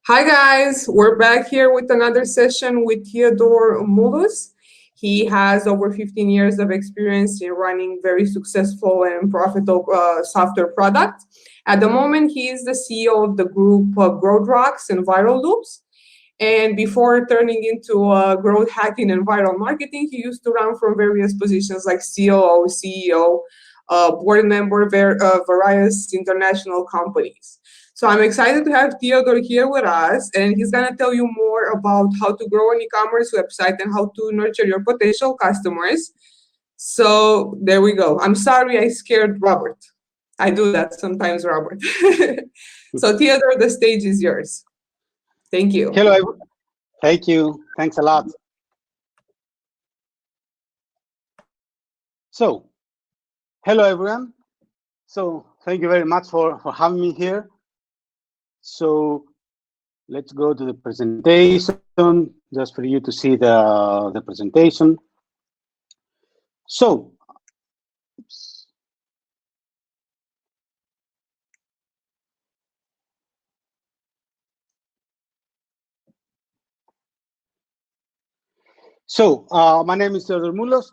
Hi guys, we're back here with another session with Theodore Moulos. He has over 15 years of experience in running very successful and profitable software products. At the moment, he is the CEO of the group Growth Rocks and Viral Loops. And before turning into growth hacking and viral marketing, he used to run from various positions like COO, CEO, board member of various international companies. So I'm excited to have Theodore here with us, and he's going to tell you more about how to grow an e-commerce website and how to nurture your potential customers. So there we go. I'm sorry I scared Robert. I do that sometimes, Robert. So Theodore, the stage is yours. Thank you. Hello. Thank you. Thanks a lot. So, hello everyone. So, thank you very much for having me here. So, let's go to the presentation, just for you to see the presentation. So, oops. So, my name is Theodore Moulos.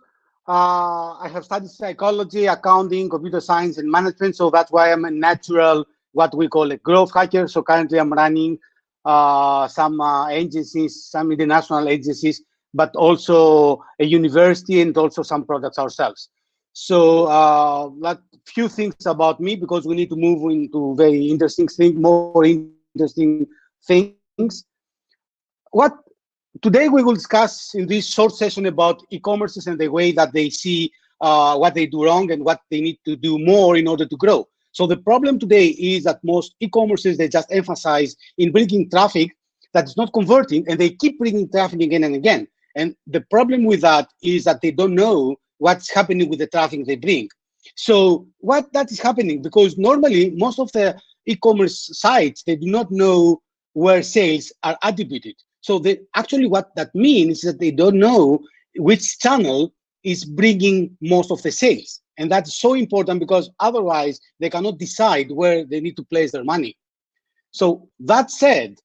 I have studied psychology, accounting, computer science, and management. So that's why I'm a natural, what we call a growth hacker. So currently I'm running some agencies, some international agencies, but also a university and also some products ourselves. So few things about me, because we need to move into very interesting things, more interesting things. Today we will discuss in this short session about e-commerces and the way that they see what they do wrong and what they need to do more in order to grow. So the problem today is that most e-commerces, they just emphasize in bringing traffic that is not converting, and they keep bringing traffic again and again. And the problem with that is that they don't know what's happening with the traffic they bring. So what that is happening, because normally most of the e-commerce sites, they do not know where sales are attributed. So actually what that means is that they don't know which channel is bringing most of the sales. And that's so important, because otherwise they cannot decide where they need to place their money. So that said,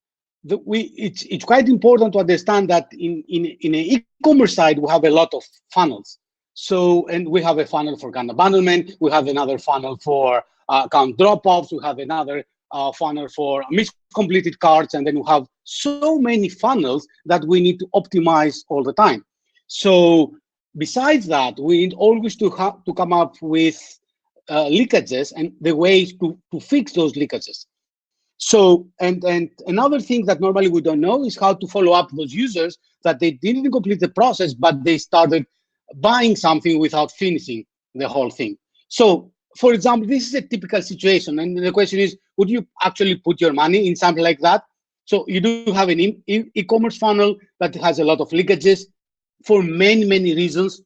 it's quite important to understand that in an e-commerce side, we have a lot of funnels. So, and we have a funnel for account abandonment, we have another funnel for account drop-offs, we have another funnel for miscompleted carts, and then we have so many funnels that we need to optimize all the time. So besides that, we need always to come up with leakages and the ways to fix those leakages. So, and another thing that normally we don't know is how to follow up those users that they didn't complete the process, but they started buying something without finishing the whole thing. So, for example, this is a typical situation, and the question is, would you actually put your money in something like that? So you do have an e-commerce funnel that has a lot of leakages for many reasons.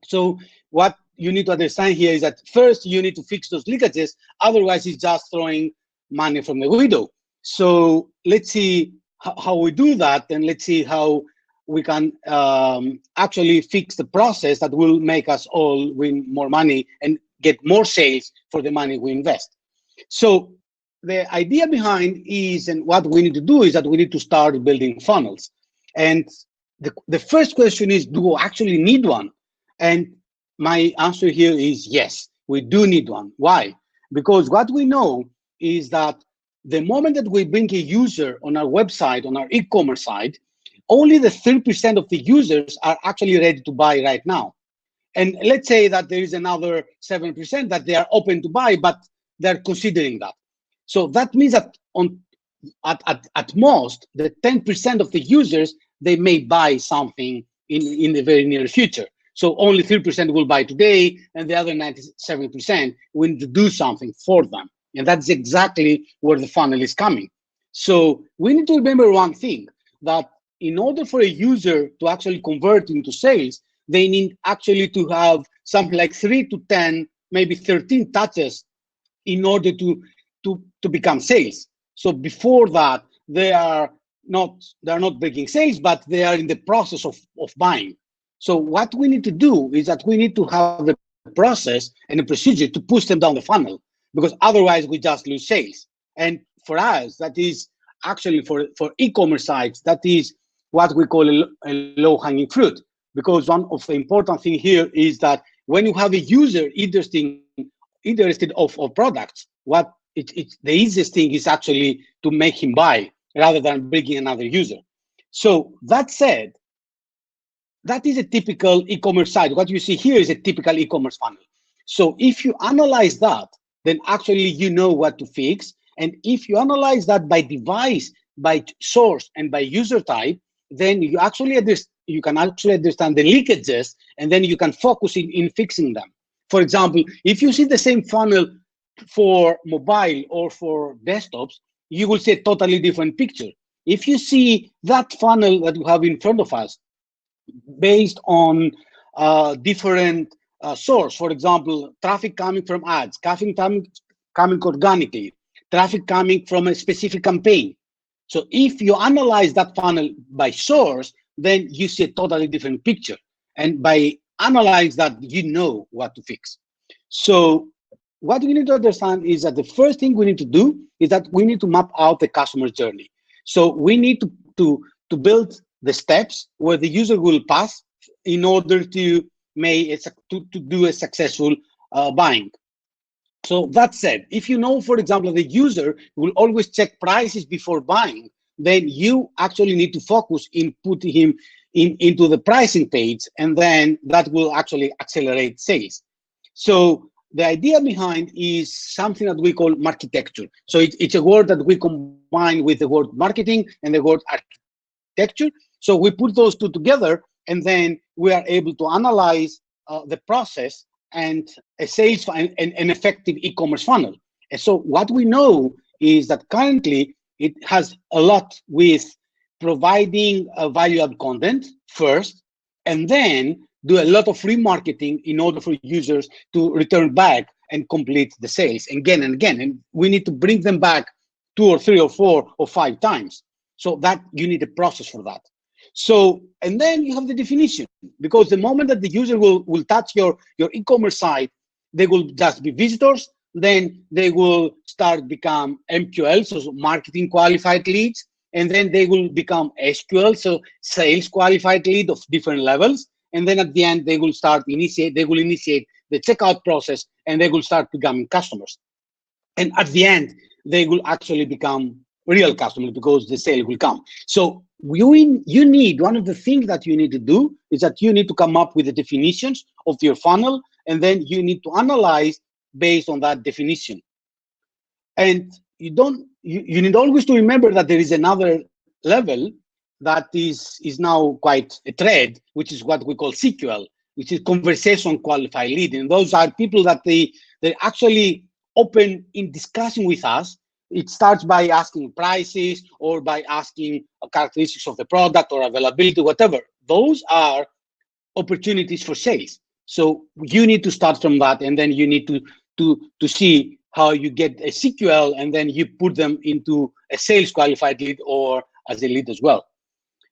So what you need to understand here is that first you need to fix those leakages, otherwise it's just throwing money from the window. So let's see how we do that, and let's see how we can actually fix the process that will make us all win more money and get more sales for the money we invest. So the idea behind is, and what we need to do is that we need to start building funnels. And the first question is, do we actually need one? And my answer here is yes, we do need one. Why? Because what we know is that the moment that we bring a user on our website, on our e-commerce site, only the 3% of the users are actually ready to buy right now. And let's say that there is another 7% that they are open to buy, but they're considering that. So that means that at most, the 10% of the users, they may buy something in the very near future. So only 3% will buy today, and the other 97% will need to do something for them. And that's exactly where the funnel is coming. So we need to remember one thing, that in order for a user to actually convert into sales, they need actually to have something like 3 to 10, maybe 13 touches in order to become sales. So before that, they are not breaking sales, but they are in the process of buying. So what we need to do is that we need to have a process and a procedure to push them down the funnel, because otherwise we just lose sales. And for us, that is actually for e-commerce sites, that is what we call a low-hanging fruit. Because one of the important thing here is that when you have a user interested of products, the easiest thing is actually to make him buy rather than bringing another user. So that said, that is a typical e-commerce site. What you see here is a typical e-commerce funnel. So if you analyze that, then actually you know what to fix. And if you analyze that by device, by source, and by user type, then you can actually understand the leakages, and then you can focus in fixing them. For example, if you see the same funnel for mobile or for desktops, you will see a totally different picture. If you see that funnel that we have in front of us based on different source, for example, traffic coming from ads, traffic coming organically, traffic coming from a specific campaign. So if you analyze that funnel by source, then you see a totally different picture. And by analyze that, you know what to fix. So what we need to understand is that the first thing we need to do is that we need to map out the customer journey. So we need to build the steps where the user will pass in order to do a successful buying. So that said, if you know, for example, the user will always check prices before buying, then you actually need to focus in putting him into the pricing page, and then that will actually accelerate sales. So the idea behind is something that we call marketecture. So it's a word that we combine with the word marketing and the word architecture. So we put those two together, and then we are able to analyze the process and a sales and an effective e-commerce funnel. And so what we know is that currently it has a lot with providing value-add content first, and then do a lot of remarketing in order for users to return back and complete the sales again and again. And we need to bring them back 2 or 3 or 4 or 5 times. So that you need a process for that. So, and then you have the definition, because the moment that the user will touch your e-commerce site, they will just be visitors, then they will start become MQL, so marketing qualified leads, and then they will become SQL, so sales qualified lead of different levels, and then at the end they will initiate the checkout process, and they will start becoming customers. And at the end, they will actually become real customers because the sale will come. So you need, one of the things that you need to do is that you need to come up with the definitions of your funnel, and then you need to analyze based on that definition. And you need always to remember that there is another level that is now quite a trend, which is what we call CQL, which is conversation qualified lead. And those are people that they're actually open in discussing with us. It starts by asking prices or by asking characteristics of the product or availability, whatever. Those are opportunities for sales. So you need to start from that, and then you need to see how you get a CQL, and then you put them into a sales qualified lead or as a lead as well.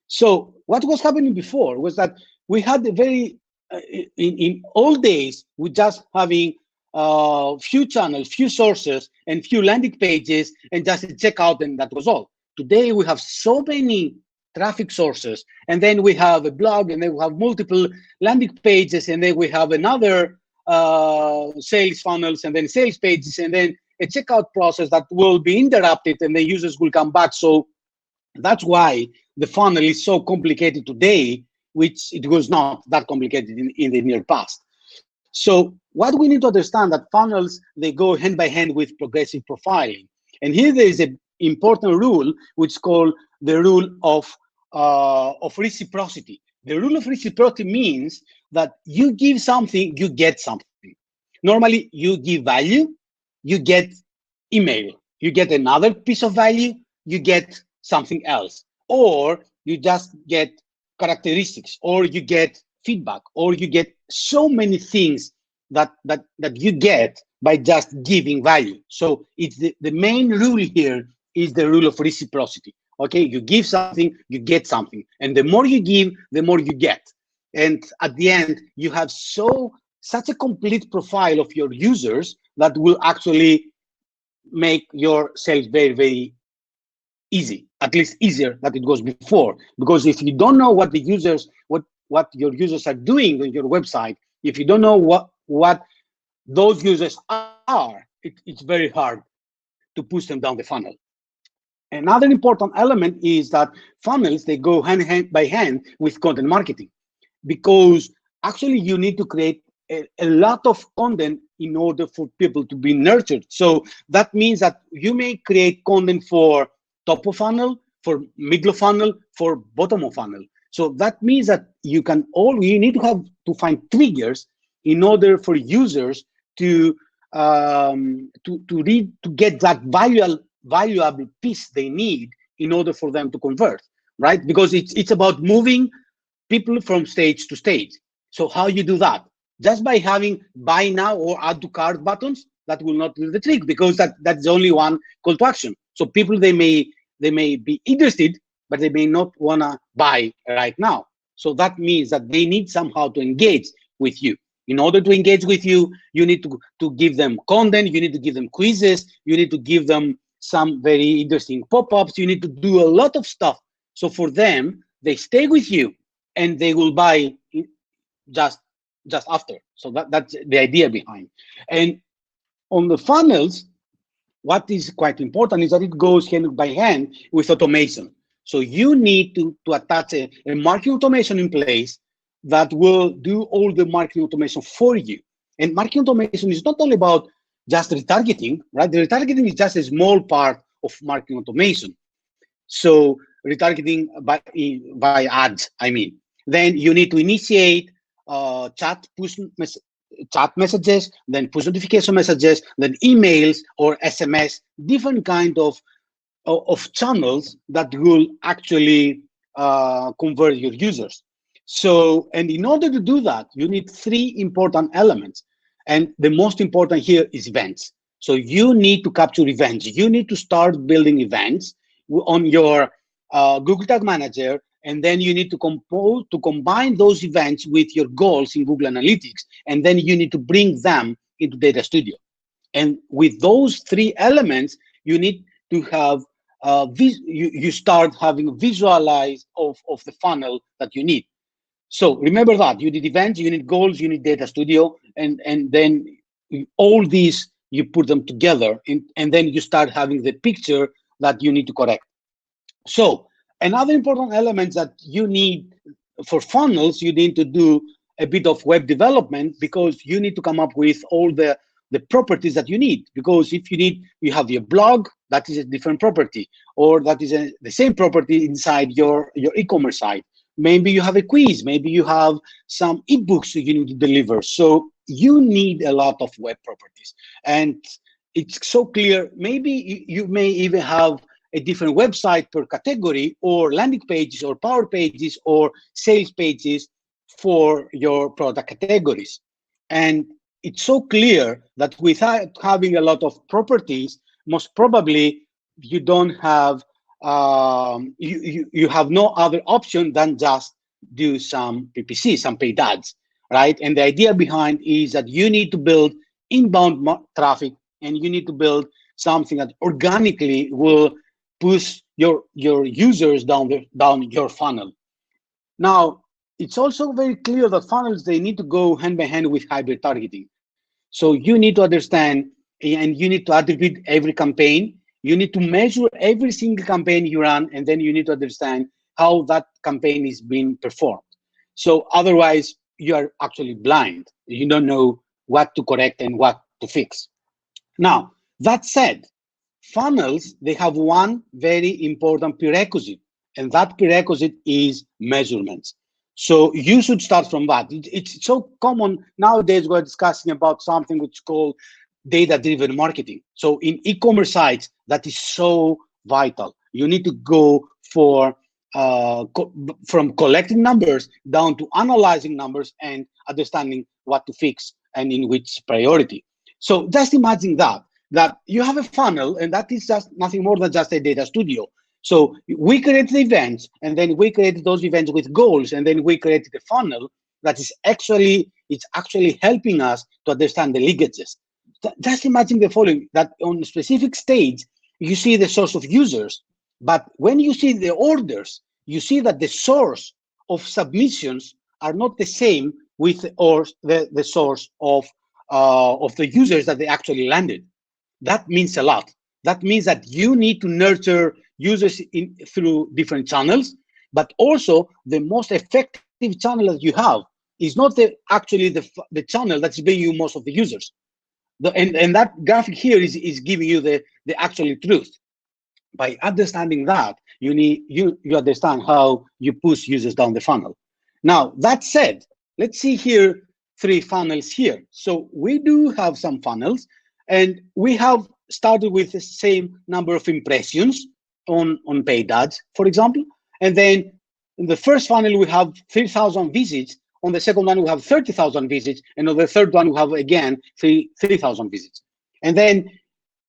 So what was happening before was that we had a very, in old days, we just having few channels, few sources, and few landing pages, and just a checkout, and that was all. Today, we have so many traffic sources, and then we have a blog, and then we have multiple landing pages, and then we have another sales funnels, and then sales pages, and then a checkout process that will be interrupted, and the users will come back. So that's why the funnel is so complicated today, which it was not that complicated in the near past. So what we need to understand that funnels, they go hand by hand with progressive profiling. And here there is an important rule, which is called the rule of reciprocity. The rule of reciprocity means that you give something, you get something. Normally, you give value, you get email. You get another piece of value, you get something else. Or you just get characteristics, or you get feedback, or you get so many things that you get by just giving value. So it's the main rule here is the rule of reciprocity. Okay, you give something, you get something, and the more you give, the more you get. And at the end, you have such a complete profile of your users that will actually make your sales very, very easy, at least easier than it was before. Because if you don't know what the users, what your users are doing on your website, if you don't know what those users are, it's very hard to push them down the funnel. Another important element is that funnels, they go hand by hand with content marketing, because actually you need to create a lot of content in order for people to be nurtured. So that means that you may create content for top of funnel, for middle of funnel, for bottom of funnel. So that means that you need to have to find triggers in order for users to get that valuable piece they need in order for them to convert, right? Because it's about moving people from stage to stage. So how you do that? Just by having buy now or add to cart buttons, that will not do the trick, because that's only one call to action. So people, they may be interested, but they may not want to buy right now. So that means that they need somehow to engage with you. In order to engage with you, you need to give them content, you need to give them quizzes, you need to give them some very interesting pop-ups, you need to do a lot of stuff. So for them, they stay with you and they will buy just after. So that's the idea behind. And on the funnels, what is quite important is that it goes hand by hand with automation. So you need to attach a marketing automation in place that will do all the marketing automation for you. And marketing automation is not only about just retargeting, right? The retargeting is just a small part of marketing automation. So retargeting by ads, I mean. Then you need to initiate chat messages, then push notification messages, then emails or SMS, different kind of channels that will actually convert your users. So, and in order to do that, you need three important elements. And the most important here is events. So you need to capture events. You need to start building events on your Google Tag Manager, and then you need to combine those events with your goals in Google Analytics, and then you need to bring them into Data Studio. And with those three elements, you need to have you start having visualized of the funnel that you need. So remember that you need events, you need goals, you need Data Studio, and then all these, you put them together, and then you start having the picture that you need to correct. So another important element that you need for funnels, you need to do a bit of web development, because you need to come up with all the properties that you need. Because if you have your blog, that is a different property, or that is the same property inside your e-commerce site. Maybe you have a quiz, maybe you have some ebooks you need to deliver. So you need a lot of web properties. And it's so clear, maybe you may even have a different website per category, or landing pages, or power pages, or sales pages for your product categories. And it's so clear that without having a lot of properties, most probably you don't have you have no other option than just do some PPC, some paid ads, right? And the idea behind is that you need to build inbound traffic, and you need to build something that organically will push your users down your funnel. Now, it's also very clear that funnels, they need to go hand by hand with hybrid targeting. So you need to understand, and you need to attribute every campaign. You need to measure every single campaign you run, and then you need to understand how that campaign is being performed. So otherwise, you are actually blind. You don't know what to correct and what to fix. Now, that said, funnels, they have one very important prerequisite, and that prerequisite is measurements. So you should start from that. It's so common nowadays. We're discussing about something which is called data-driven marketing. So in e-commerce sites, that is so vital. You need to go for from collecting numbers down to analyzing numbers and understanding what to fix and in which priority. So just imagine that you have a funnel, and that is just nothing more than just a data studio. So we created events, and then we created those events with goals, and then we created a funnel that is actually helping us to understand the leakages. Just imagine the following: that on a specific stage, you see the source of users, But when you see the orders, you see that the source of submissions are not the same with or the source of the users that they actually landed. That means a lot. That means that you need to nurture users through different channels, but also the most effective channel that you have is not actually the channel that's bringing you most of the users. And that graphic here is giving you the actual truth. By understanding that, you understand how you push users down the funnel. Now, that said, let's see here 3 funnels here. So we do have some funnels, and we have started with the same number of impressions on paid ads, for example. And then in the first funnel, we have 3,000 visits. On the second one, we have 30,000 visits. And on the third one, we have, again, 3,000 visits. And then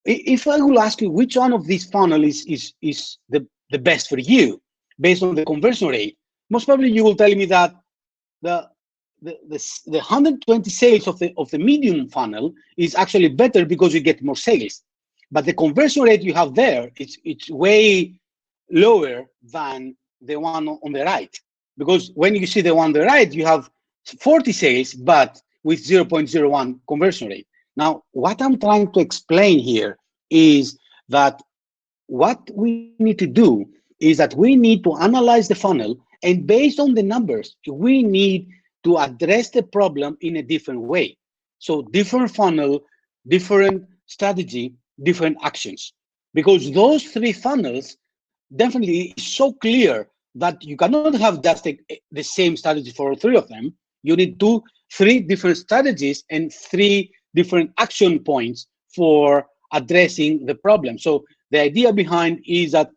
if I will ask you which one of these funnels is the best for you based on the conversion rate, most probably you will tell me that the 120 sales of the medium funnel is actually better because you get more sales. But the conversion rate you have there, it's way lower than the one on the right. Because when you see the one on the right, you have 40 sales, but with 0.01 conversion rate. Now, what I'm trying to explain here is that what we need to do is that we need to analyze the funnel, and based on the numbers, we need to address the problem in a different way. So different funnel, different strategy, different actions. Because those 3 funnels definitely is so clear that you cannot have just the same strategy for 3 of them. You need 3 different strategies and 3 different action points for addressing the problem. So the idea behind is that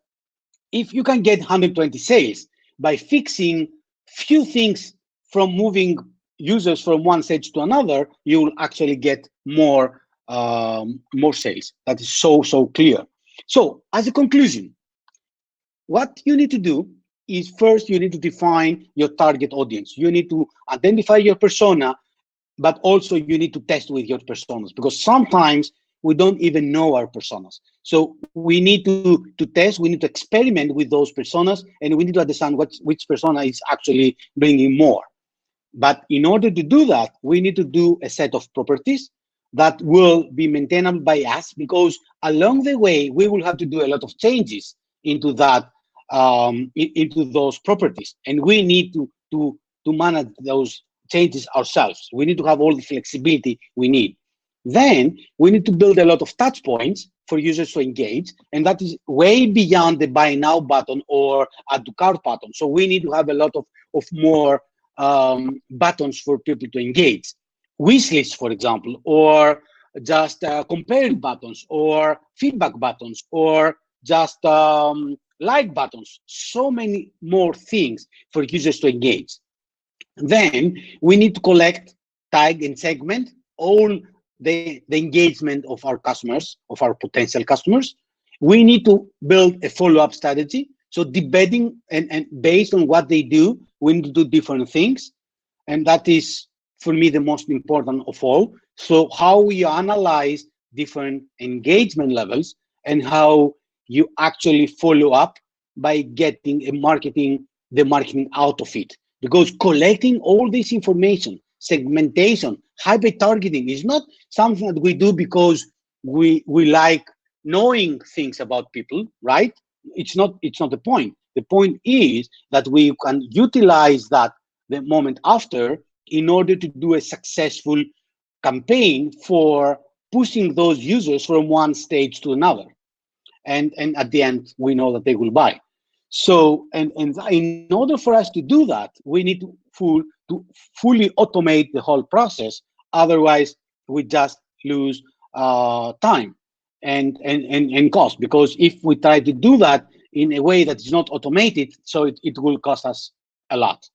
if you can get 120 sales by fixing few things from moving users from one stage to another, you will actually get more sales. That is so clear. So as a conclusion, what you need to do is first you need to define your target audience. You need to identify your persona, but also you need to test with your personas, because sometimes we don't even know our personas. So we need to test, we need to experiment with those personas, and we need to understand which persona is actually bringing more. But in order to do that, we need to do a set of properties that will be maintainable by us, because along the way, we will have to do a lot of changes into that, into those properties. And we need to manage those changes ourselves. We need to have all the flexibility we need. Then we need to build a lot of touch points for users to engage, and that is way beyond the buy now button or add to cart button. So we need to have a lot of more buttons for people to engage. Wish lists, for example, or just compare buttons, or feedback buttons, or just like buttons. So many more things for users to engage. Then we need to collect, tag, and segment all the engagement of our customers, of our potential customers. We need to build a follow-up strategy. So depending and based on what they do, we need to do different things. And that is, for me, the most important of all. So how we analyze different engagement levels and how you actually follow up by getting the marketing out of it. Because collecting all this information, segmentation, hyper-targeting is not something that we do because we like knowing things about people, right? It's not the point. The point is that we can utilize that the moment after in order to do a successful campaign for pushing those users from one stage to another. And at the end, we know that they will buy. So, and in order for us to do that, we need to fully automate the whole process. Otherwise, we just lose time and cost. Because if we try to do that in a way that is not automated, so it will cost us a lot.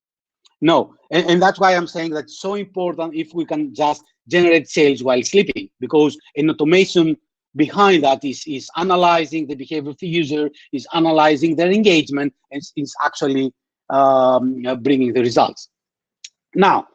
No, and that's why I'm saying that's so important if we can just generate sales while sleeping, because an automation behind that is analyzing the behavior of the user, is analyzing their engagement, and is actually bringing the results. Now,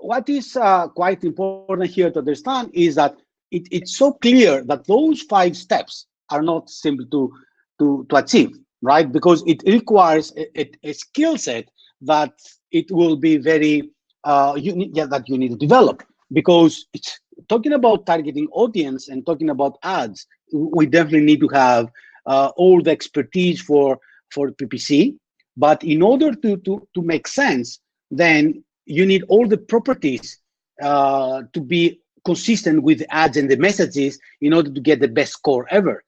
what is quite important here to understand is that it's so clear that those 5 steps are not simple to achieve, right? Because it requires a skill set that it will be very that you need to develop. Because it's talking about targeting audience and talking about ads, we definitely need to have all the expertise for PPC. But in order to make sense, then you need all the properties to be consistent with the ads and the messages in order to get the best score ever.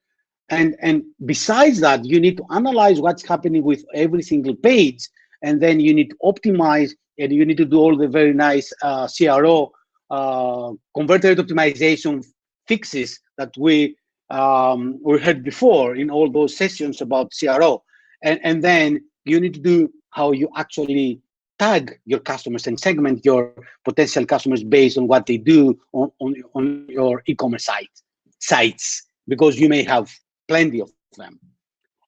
And besides that, you need to analyze what's happening with every single page, and then you need to optimize, and you need to do all the very nice CRO, converter rate optimization fixes that we heard before in all those sessions about CRO. And then you need to do how you actually tag your customers and segment your potential customers based on what they do on your e-commerce sites, because you may have plenty of them.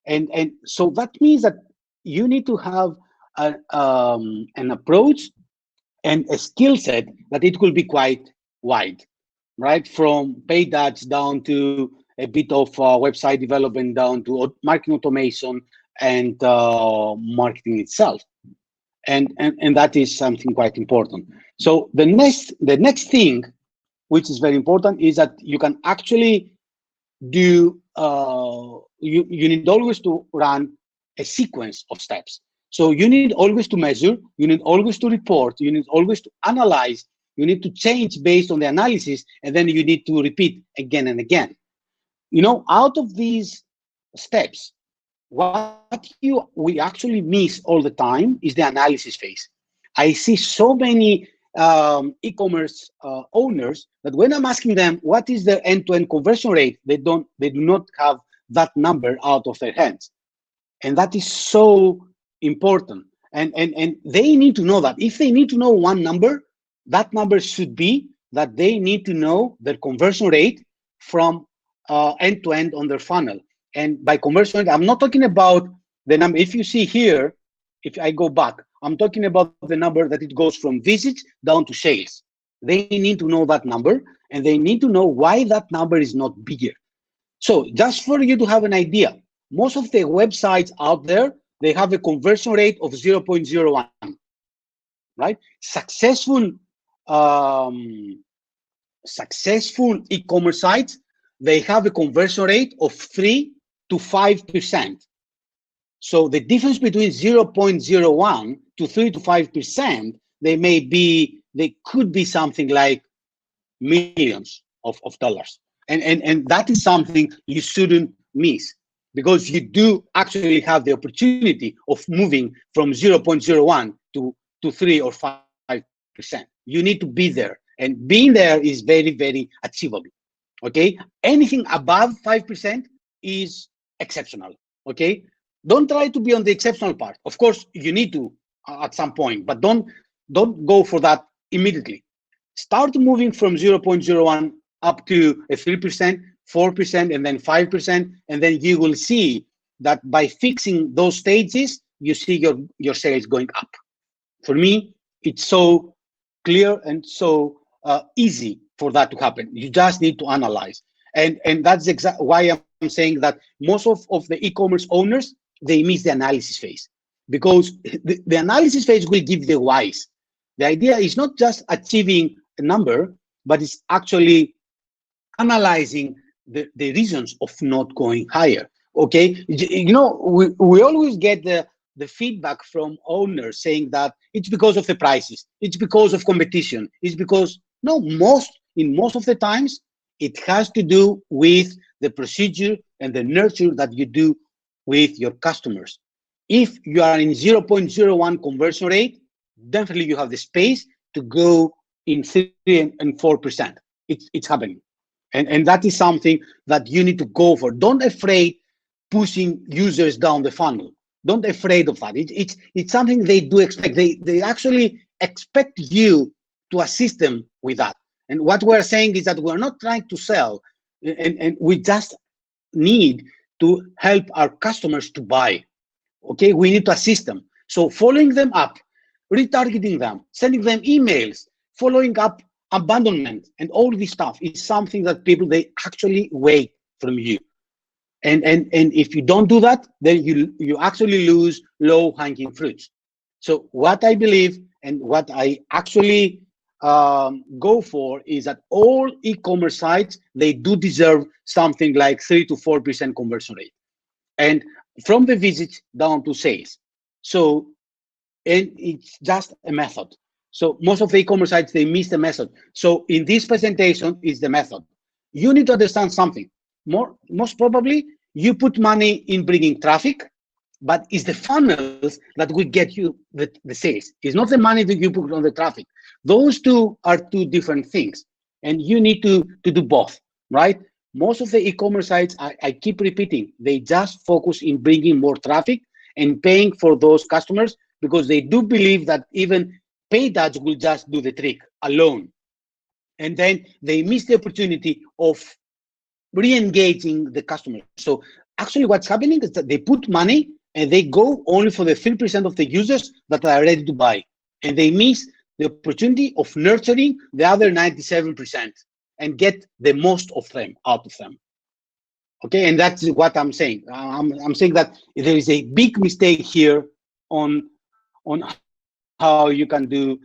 And so that means that you need to have an approach and a skill set that it will be quite wide, right? From paid ads down to a bit of website development, down to marketing automation and marketing itself. And that is something quite important. So the next thing, which is very important, is that you can actually do you need always to run a sequence of steps. So you need always to measure, you need always to report, you need always to analyze, you need to change based on the analysis, and then you need to repeat again and again. You know, out of these steps, what we actually miss all the time is the analysis phase. I see so many e-commerce owners that when I'm asking them what is their end-to-end conversion rate, they do not have that number out of their hands, and that is so important. And they need to know that. If they need to know one number, that number should be that they need to know their conversion rate from end-to-end on their funnel. And by conversion rate, I'm not talking about the number. If you see here, if I go back, I'm talking about the number that it goes from visits down to sales. They need to know that number, and they need to know why that number is not bigger. So just for you to have an idea, most of the websites out there, they have a conversion rate of 0.01, right? Successful e-commerce sites, they have a conversion rate of 3 to 5%. So the difference between 0.01 to 3 to 5%, they could be something like millions of dollars. And that is something you shouldn't miss, because you do actually have the opportunity of moving from 0.01 to 3 or 5%. You need to be there, and being there is very, very achievable. Okay, anything above 5% is exceptional. Okay, don't try to be on the exceptional part. Of course, you need to at some point, but don't go for that immediately. Start moving from 0.01 up to a 3%, 4%, and then 5%, and then you will see that by fixing those stages, you see your sales going up. For me, it's so clear and so easy for that to happen. You just need to analyze, and that's exactly why I'm saying that most of the e-commerce owners, they miss the analysis phase, because the analysis phase will give the whys. The idea is not just achieving a number, but it's actually analyzing the reasons of not going higher. Okay, you know, we always get the feedback from owners saying that it's because of the prices, it's because of competition, it's because no, in most of the times it has to do with the procedure and the nurture that you do with your customers. If you are in 0.01 conversion rate, definitely you have the space to go in 3 and 4%. It's happening. And that is something that you need to go for. Don't afraid pushing users down the funnel. Don't afraid of that. It's something they do expect. They actually expect you to assist them with that. And what we're saying is that we're not trying to sell, and we just need to help our customers to buy. Okay, we need to assist them. So following them up, retargeting them, sending them emails, following up abandonment, and all this stuff is something that people, they actually wait from you. And if you don't do that, then you actually lose low-hanging fruits. So what I believe and what I actually go for is that all e-commerce sites, they do deserve something like 3 to 4% conversion rate, and from the visits down to sales. So, and it's just a method. So most of the e-commerce sites, they miss the method. So in this presentation is the method. You need to understand something. Most probably, you put money in bringing traffic, but it's the funnels that will get you the sales. It's not the money that you put on the traffic. Those two are two different things, and you need to do both, right? Most of the e-commerce sites, I keep repeating, they just focus in bringing more traffic and paying for those customers because they do believe that even paid ads will just do the trick alone. And then they miss the opportunity of re-engaging the customer. So actually what's happening is that they put money and they go only for the 3% of the users that are ready to buy. And they miss the opportunity of nurturing the other 97% and get the most of them out of them. Okay, and that's what I'm saying. I'm saying that there is a big mistake here on how you can do,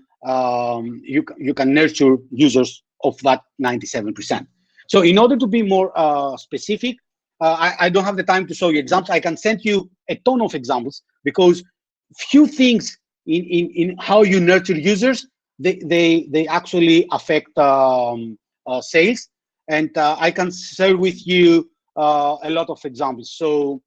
you can nurture users of that 97%. So in order to be more specific, I don't have the time to show you examples. I can send you a ton of examples because few things in how you nurture users, they actually affect sales. And I can share with you a lot of examples. So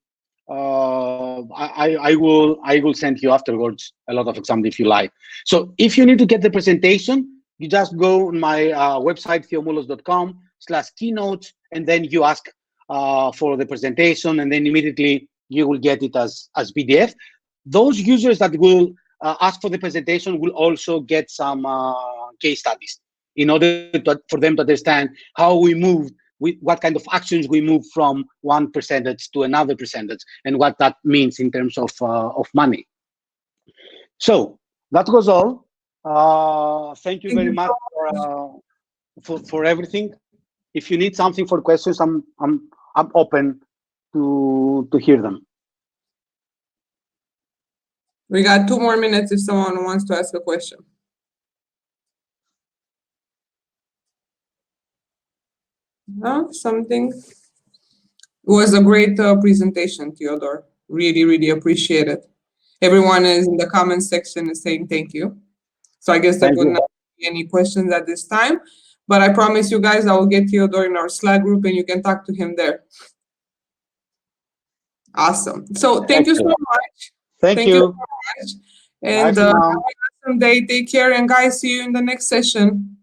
I will send you afterwards a lot of examples if you like. So if you need to get the presentation, you just go on my website, theomoulos.com/keynotes, and then you ask for the presentation, and then immediately you will get it as PDF. Those users that will ask for the presentation will also get some case studies in order for them to understand how we moved, what kind of actions we move from one percentage to another percentage, and what that means in terms of money. So that was all. Thank you very much for everything. If you need something for questions, I'm open to hear them. We got 2 more minutes if someone wants to ask a question. No, something. It was a great presentation, Theodore. Really, really appreciate it. Everyone is in the comment section is saying thank you. So I guess there will not be any questions at this time, but I promise you guys I will get Theodore in our Slack group and you can talk to him there. Awesome. So thank you so much. Thank you so much. And have an awesome day. Take care, and guys, see you in the next session.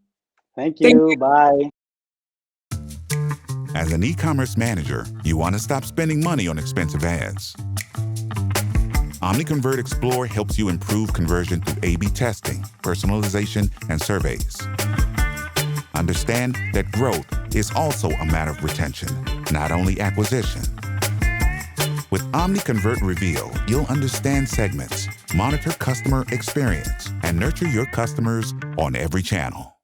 Thank you. Bye. As an e-commerce manager, you want to stop spending money on expensive ads. OmniConvert Explore helps you improve conversion through A/B testing, personalization, and surveys. Understand that growth is also a matter of retention, not only acquisition. With OmniConvert Reveal, you'll understand segments, monitor customer experience, and nurture your customers on every channel.